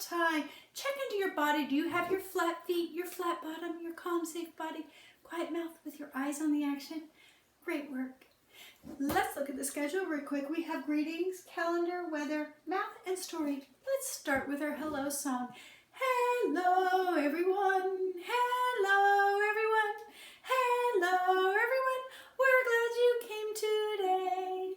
time. Check into your body. Do you have your flat feet, your flat bottom, your calm, safe body, quiet mouth with your eyes on the action? Great work. Let's look at the schedule real quick. We have greetings, calendar, weather, math, and story. Let's start with our hello song. Hello, everyone. Hello, everyone. Hello, everyone. We're glad you came today.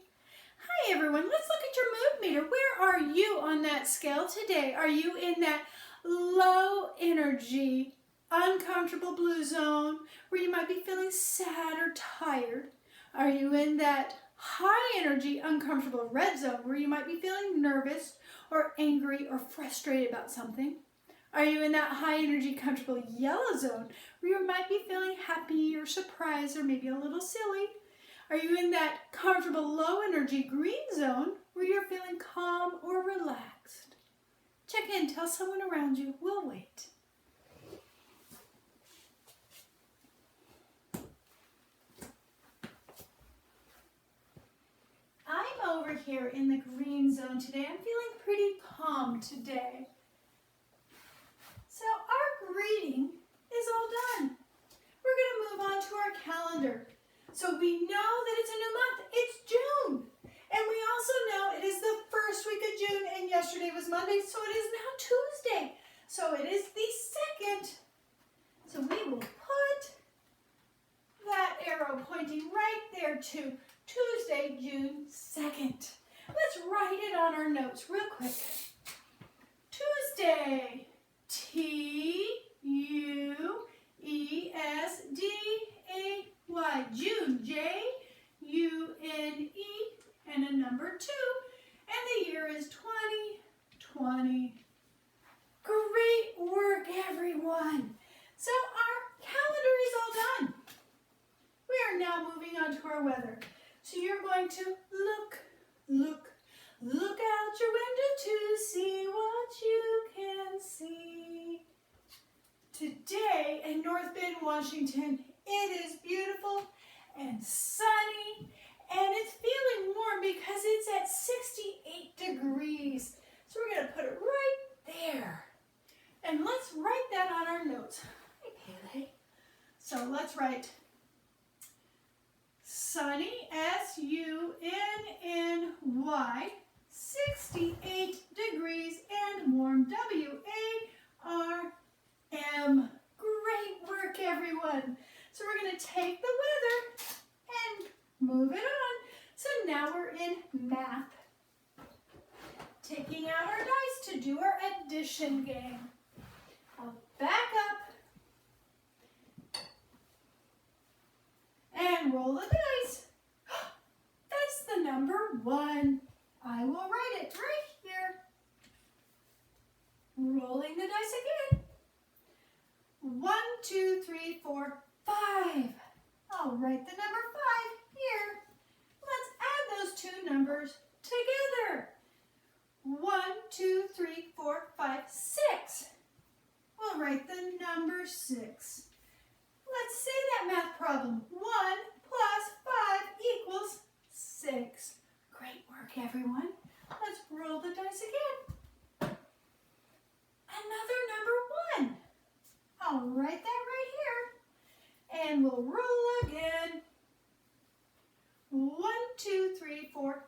Hi, everyone. Let's look at your mood meter. Where are you on that scale today? Are you in that low energy, uncomfortable blue zone where you might be feeling sad or tired? Are you in that high energy, uncomfortable red zone where you might be feeling nervous or angry or frustrated about something? Are you in that high energy, comfortable yellow zone where you might be feeling happy or surprised or maybe a little silly? Are you in that comfortable low energy green zone where you're feeling calm or relaxed? Check in, tell someone around you. We'll wait. I'm over here in the green zone today. I'm feeling pretty calm today. So our greeting is all done. We're going to move on to our calendar. So we know that it's a new month. It's June. And we also know it is the first week of June, and yesterday was Monday, so it is now Tuesday. So it is the 2nd. So we will put that arrow pointing right there to Tuesday, June 2nd. Let's write it on our notes real quick. Tuesday, T-U-E-S-D-A-Y, June, J-U-N-E, and a number 2, and the year is 2020. Great work, everyone. So our calendar is all done. We are now moving on to our weather. So you're going to look out your window to see what you can see. Today in North Bend, Washington, it is beautiful and sunny, and it's feeling warm because it's at 68 degrees. So we're going to put it right there. And let's write that on our notes. Hi, Pele. So let's write sunny, S-U-N-N-Y, 68 degrees, and warm, W-A-R-M. Great work, everyone. So we're going to take the weather and move it on. So now we're in math. Taking out our dice to do our addition game. I'll back up and roll the dice. That's the number 1. I will write it right here. Rolling the dice again. 1, 2, 3, 4, 5. I'll write the number 5 here. Let's add those two numbers together. 1, 2, 3, 4, 5, 6. We'll write the number 6. Let's say that math problem. 1 plus 5 equals 6. Great work, everyone. Let's roll the dice again. Another number 1. I'll write that right here. And we'll roll again. 1, 2, 3, 4,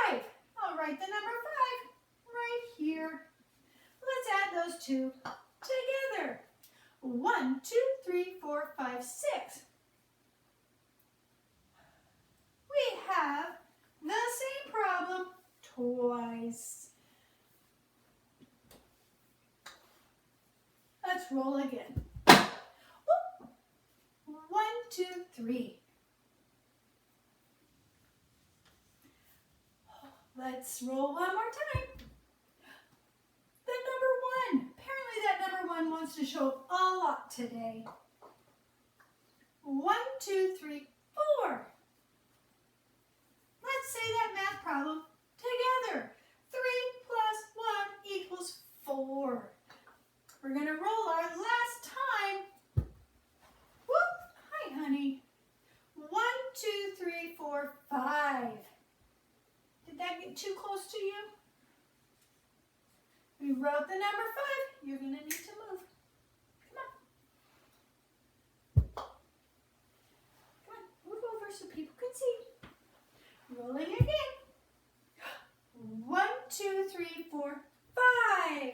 5. I'll write the number 5 right here. Let's add those two together. 1, 2, 3, 4, 5, 6. We have the same problem twice. Let's roll again. 1, 2, 3. Let's roll one more time. The number 1. Apparently that number 1 wants to show up a lot today. 1, 2, 3, 4. Let's say that math problem together. 3 plus 1 equals 4. We're going to roll our last time. Whoop! Hi, honey. 1, 2, 3, 4, 5. Did that get too close to you? We wrote the number 5. You're going to need to move. Come on. Come on, move over so people can see. Rolling again. 1, 2, 3, 4, 5.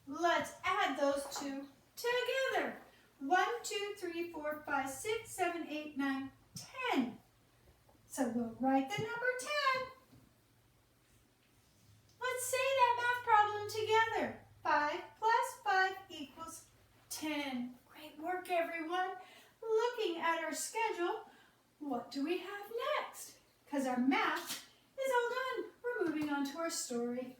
Let's add those two together. 1, 2, 3, 4, 5, 6, 7, 8, 9, 10. So we'll write the number 10. Let's say that math problem together. 5 plus 5 equals 10. Great work, everyone. Looking at our schedule, what do we have next? Because our math is all done. We're moving on to our story.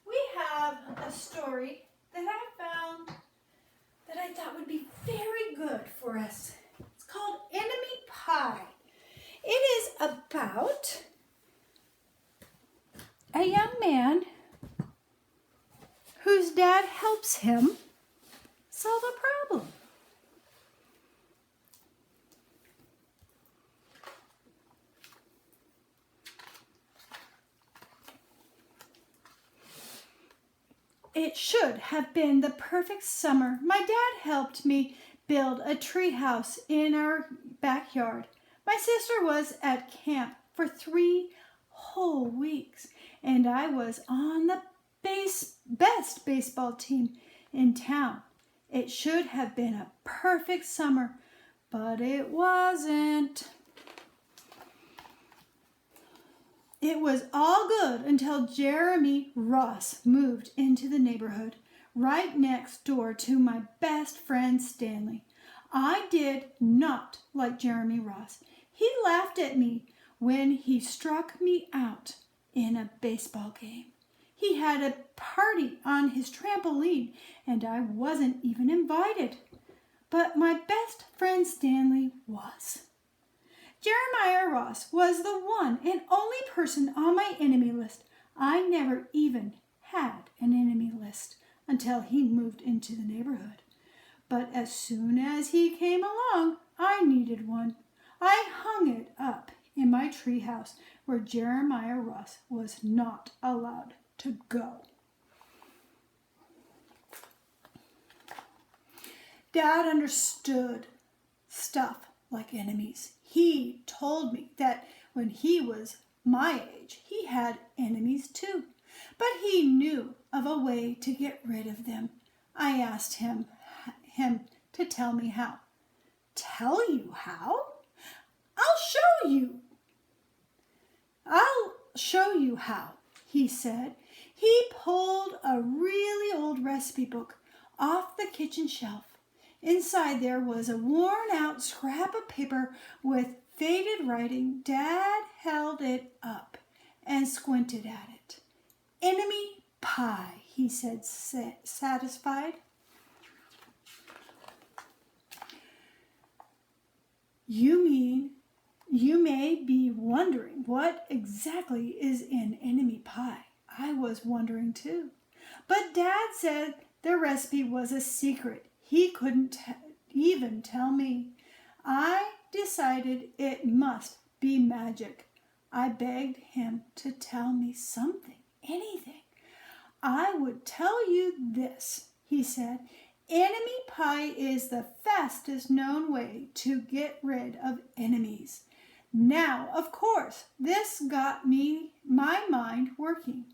We have a story that I found that I thought would be very good for us. It's called Enemy Pie. It is about a young man whose dad helps him solve a problem. It should have been the perfect summer. My dad helped me build a tree house in our backyard. My sister was at camp for 3 whole weeks, and I was on the best baseball team in town. It should have been a perfect summer, but it wasn't. It was all good until Jeremy Ross moved into the neighborhood right next door to my best friend Stanley. I did not like Jeremy Ross. He laughed at me when he struck me out in a baseball game. He had a party on his trampoline and I wasn't even invited. But my best friend Stanley was. Jeremiah Ross was the one and only person on my enemy list. I never even had an enemy list until he moved into the neighborhood. But as soon as he came along, I needed one. I hung it up in my treehouse where Jeremiah Ross was not allowed to go. Dad understood stuff like enemies. He told me that when he was my age, he had enemies too, but he knew of a way to get rid of them. I asked him to tell me how. Tell you how? I'll show you how, he said. He pulled a really old recipe book off the kitchen shelf. Inside there was a worn-out scrap of paper with faded writing. Dad held it up and squinted at it. Enemy pie, he said, satisfied. You may be wondering what exactly is in enemy pie. I was wondering too. But Dad said the recipe was a secret. He couldn't even tell me. I decided it must be magic. I begged him to tell me something, anything. I would tell you this, he said. Enemy pie is the fastest known way to get rid of enemies. Now, of course, this got my mind working.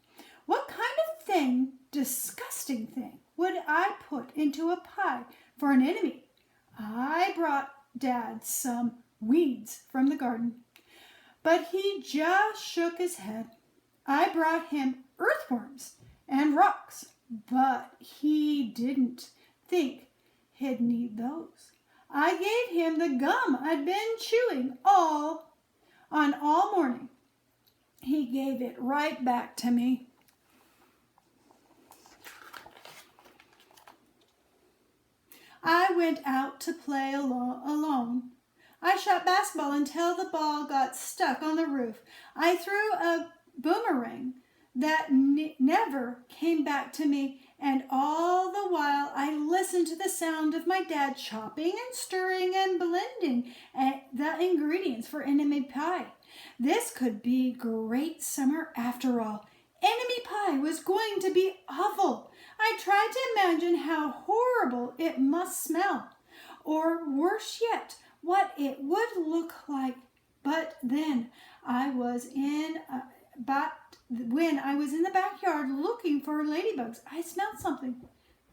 What kind of thing, disgusting thing, would I put into a pie for an enemy? I brought Dad some weeds from the garden, but he just shook his head. I brought him earthworms and rocks, but he didn't think he'd need those. I gave him the gum I'd been chewing all morning. He gave it right back to me. I went out to play alone. I shot basketball until the ball got stuck on the roof. I threw a boomerang that never came back to me, And all the while I listened to the sound of my dad chopping and stirring and blending the ingredients for enemy pie. This could be great summer after all. Enemy pie was going to be awful. I tried to imagine how horrible it must smell, or worse yet, what it would look like. But then when I was in the backyard looking for ladybugs, I smelled something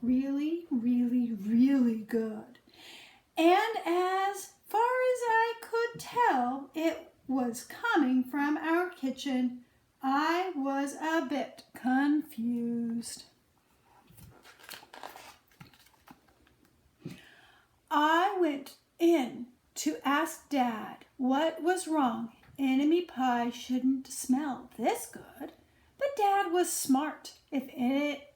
really, really, really good. And as far as I could tell, it was coming from our kitchen. I was a bit confused. I went in to ask Dad what was wrong. Enemy pie shouldn't smell this good. But Dad was smart. If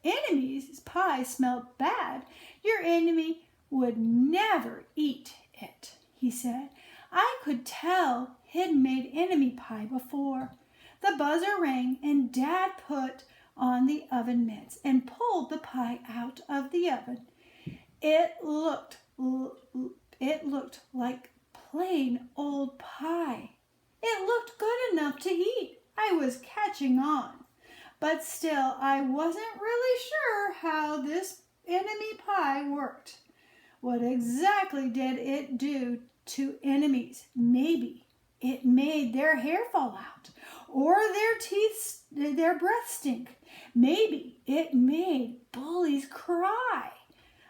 enemy's pie smelled bad, your enemy would never eat it, he said. I could tell he'd made enemy pie before. The buzzer rang and Dad put on the oven mitts and pulled the pie out of the oven. It looked like plain old pie. It looked good enough to eat. I was catching on. But still, I wasn't really sure how this enemy pie worked. What exactly did it do to enemies? Maybe it made their hair fall out, or their breath stink. Maybe it made bullies cry.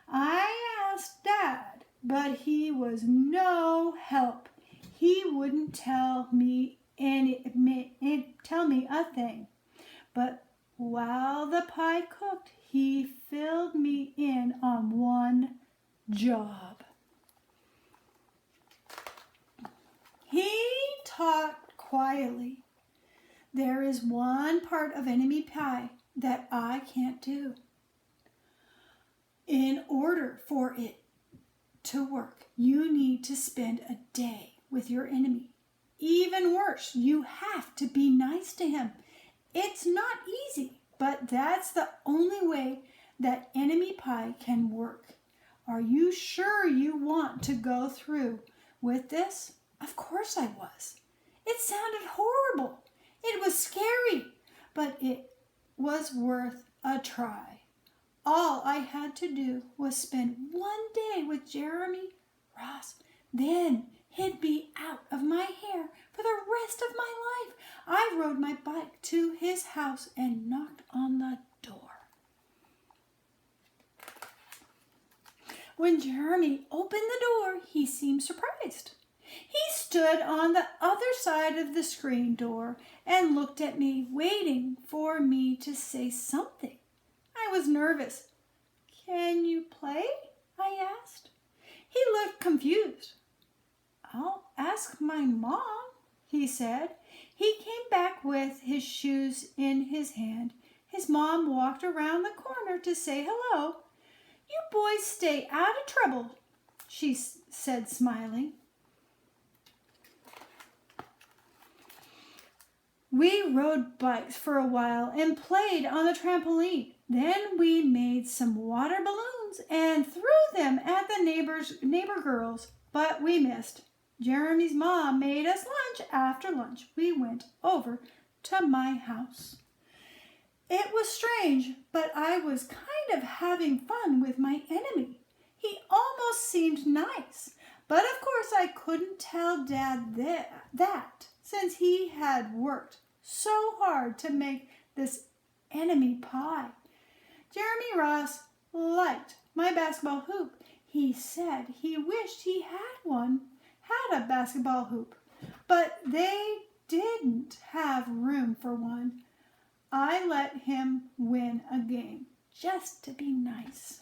I asked Dad, but he was no help. He wouldn't tell me a thing. But while the pie cooked, he filled me in on one job. He talked quietly. There is one part of enemy pie that I can't do. In order for it to work, you need to spend a day with your enemy. Even worse, you have to be nice to him. It's not easy, but that's the only way that enemy pie can work. Are you sure you want to go through with this? Of course I was. It sounded horrible. It was scary, but it was worth a try. All I had to do was spend one day with Jeremy Ross. Then he'd be out of my hair for the rest of my life. I rode my bike to his house and knocked on the door. When Jeremy opened the door, he seemed surprised. He stood on the other side of the screen door and looked at me, waiting for me to say something. I was nervous. "Can you play?" I asked. He looked confused. "I'll ask my mom," he said. He came back with his shoes in his hand. His mom walked around the corner to say hello. "You boys stay out of trouble," she said, smiling. We rode bikes for a while and played on the trampoline. Then we made some water balloons and threw them at the neighbor girls, but we missed. Jeremy's mom made us lunch. After lunch, we went over to my house. It was strange, but I was kind of having fun with my enemy. He almost seemed nice, but of course I couldn't tell Dad that since he had worked so hard to make this enemy pie. Jeremy Ross liked my basketball hoop. He said he wished he had a basketball hoop, but they didn't have room for one. I let him win a game just to be nice.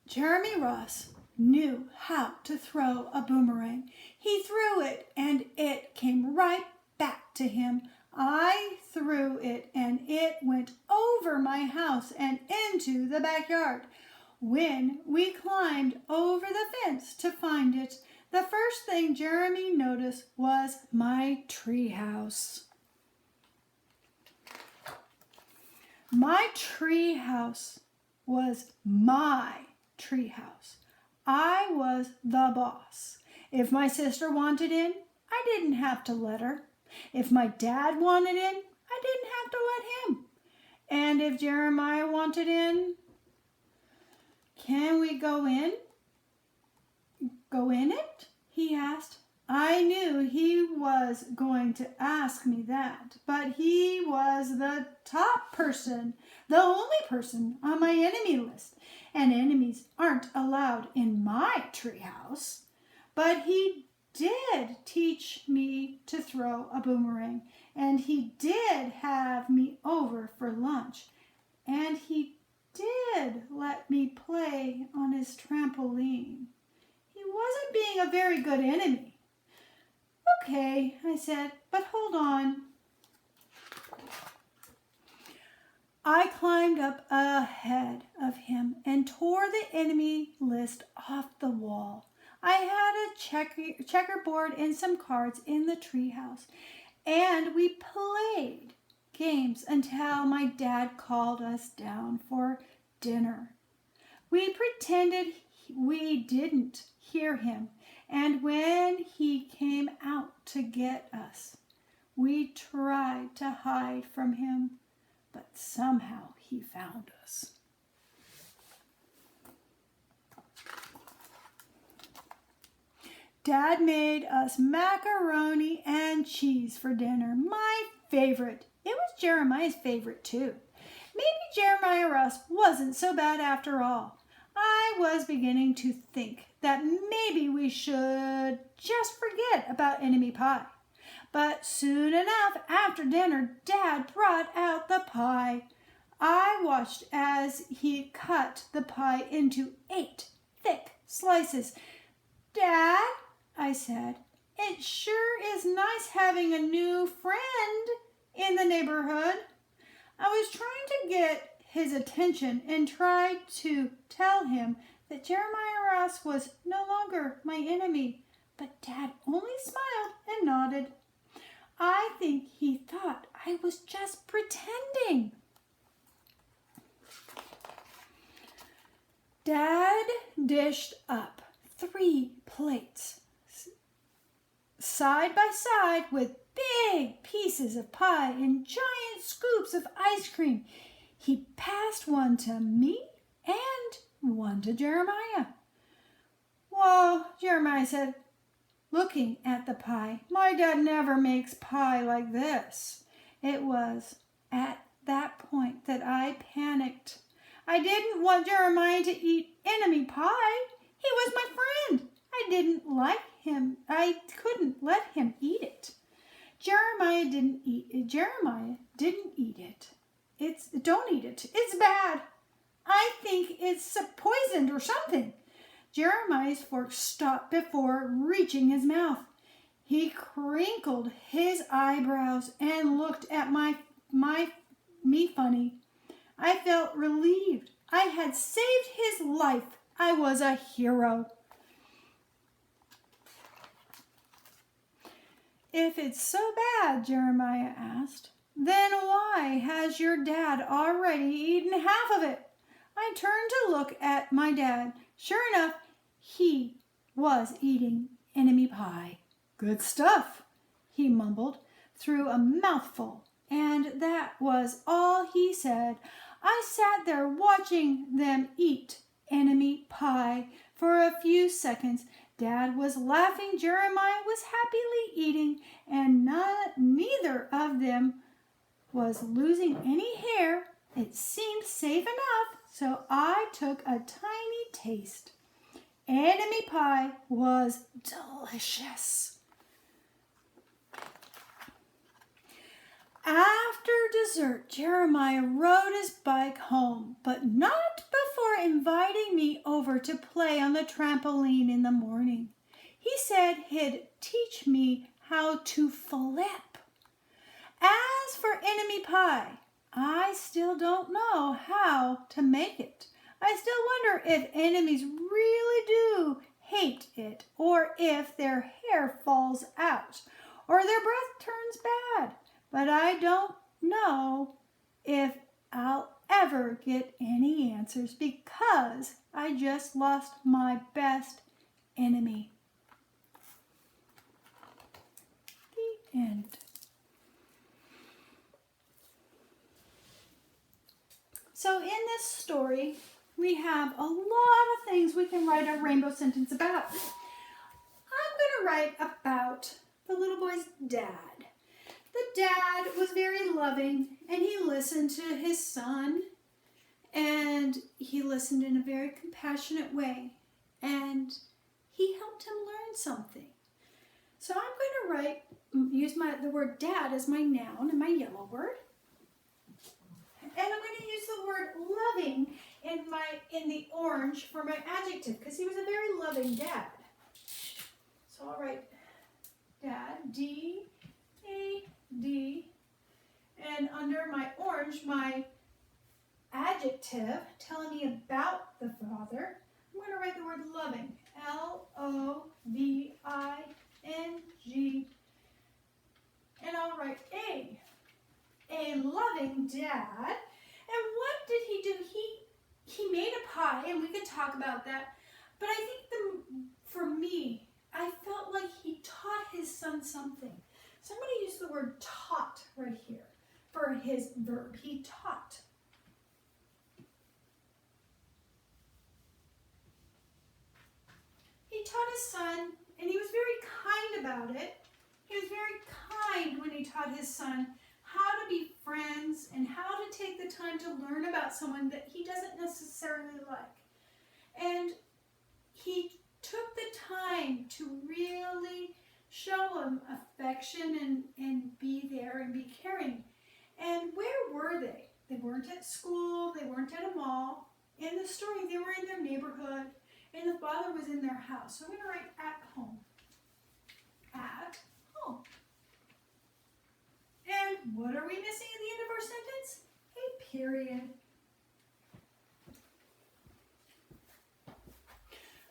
Jeremy Ross knew how to throw a boomerang. He threw it and it came right back to him. I threw it and it went over my house and into the backyard. When we climbed over the fence to find it, The first thing Jeremy noticed was my treehouse. My treehouse was my treehouse. I was the boss. If my sister wanted in, I didn't have to let her. If my dad wanted in, I didn't have to let him. And if Jeremiah wanted in, can we go in? Go in it? He asked. I knew he was going to ask me that, but he was the top person, the only person on my enemy list, and enemies aren't allowed in my treehouse. But he did teach me to throw a boomerang, and he did have me over for lunch, and he did let me play on his trampoline. He wasn't being a very good enemy. Okay, I said, but hold on. I climbed up ahead of him and tore the enemy list off the wall. I had a checkerboard and some cards in the treehouse, and we played games until my dad called us down for dinner. We pretended we didn't hear him, and when he came out to get us, we tried to hide from him, but somehow he found us. Dad made us macaroni and cheese for dinner, my favorite. It was Jeremiah's favorite too. Maybe Jeremiah Ross wasn't so bad after all. I was beginning to think that maybe we should just forget about enemy pie. But soon enough, after dinner, Dad brought out the pie. I watched as he cut the pie into 8 thick slices. Dad, I said, it sure is nice having a new friend in the neighborhood. I was trying to get his attention and tried to tell him that Jeremiah Ross was no longer my enemy, but Dad only smiled and nodded. I think he thought I was just pretending. Dad dished up 3 plates side by side with big pieces of pie and giant scoops of ice cream. He passed one to me and one to Jeremiah. Whoa, Jeremiah said, looking at the pie. My dad never makes pie like this. It was at that point that I panicked. I didn't want Jeremiah to eat enemy pie. He was my friend. I didn't like him. I couldn't let him eat it. Jeremiah didn't eat it. Don't eat it. It's bad. I think it's poisoned or something. Jeremiah's fork stopped before reaching his mouth. He crinkled his eyebrows and looked at me funny. I felt relieved. I had saved his life. I was a hero. If it's so bad, Jeremiah asked, then why has your dad already eaten half of it? I turned to look at my dad. Sure enough, he was eating enemy pie. Good stuff, he mumbled through a mouthful, and that was all he said. I sat there watching them eat enemy pie for a few seconds. Dad was laughing, Jeremiah was happily eating, and neither of them was losing any hair. It seemed safe enough, so I took a tiny taste. Enemy pie was delicious. After dessert, Jeremiah rode his bike home, but not before inviting me over to play on the trampoline in the morning. He said he'd teach me how to flip. As for enemy pie, I still don't know how to make it. I still wonder if enemies really do hate it, or if their hair falls out, or their breath turns bad. But I don't know if I'll ever get any answers because I just lost my best enemy. The end. So in this story, we have a lot of things we can write a rainbow sentence about. I'm going to write about the little boy's dad. The dad was very loving, and he listened to his son, and he listened in a very compassionate way, and he helped him learn something. So I'm going to use the word dad as my noun and my yellow word. And I'm going to use the word loving in the orange for my adjective because he was a very loving dad. So I'll write dad, D-A-D, and under my orange, my adjective telling me about the father, I'm going to write the word loving, L-O-V-I-N-G, and I'll write a loving dad. And what did he do? He made a pie, and we could talk about that. But I think for me, I felt like he taught his son something. So I'm going to use the word taught right here for his verb. He taught. He taught his son, and he was very kind about it. He was very kind when he taught his son how to be friends and how to take the time to learn about someone that he doesn't necessarily like. And he took the time to really show him affection and be there and be caring. And where were they? They weren't at school, they weren't at a mall. In the story, they were in their neighborhood, and the father was in their house. So I'm going to write at home. At home. And what are we missing at the end of our sentence? A period.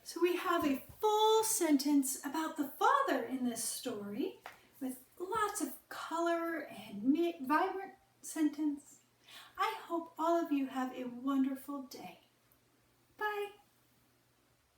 So we have a full sentence about the father in this story with lots of color and vibrant sentence. I hope all of you have a wonderful day. Bye.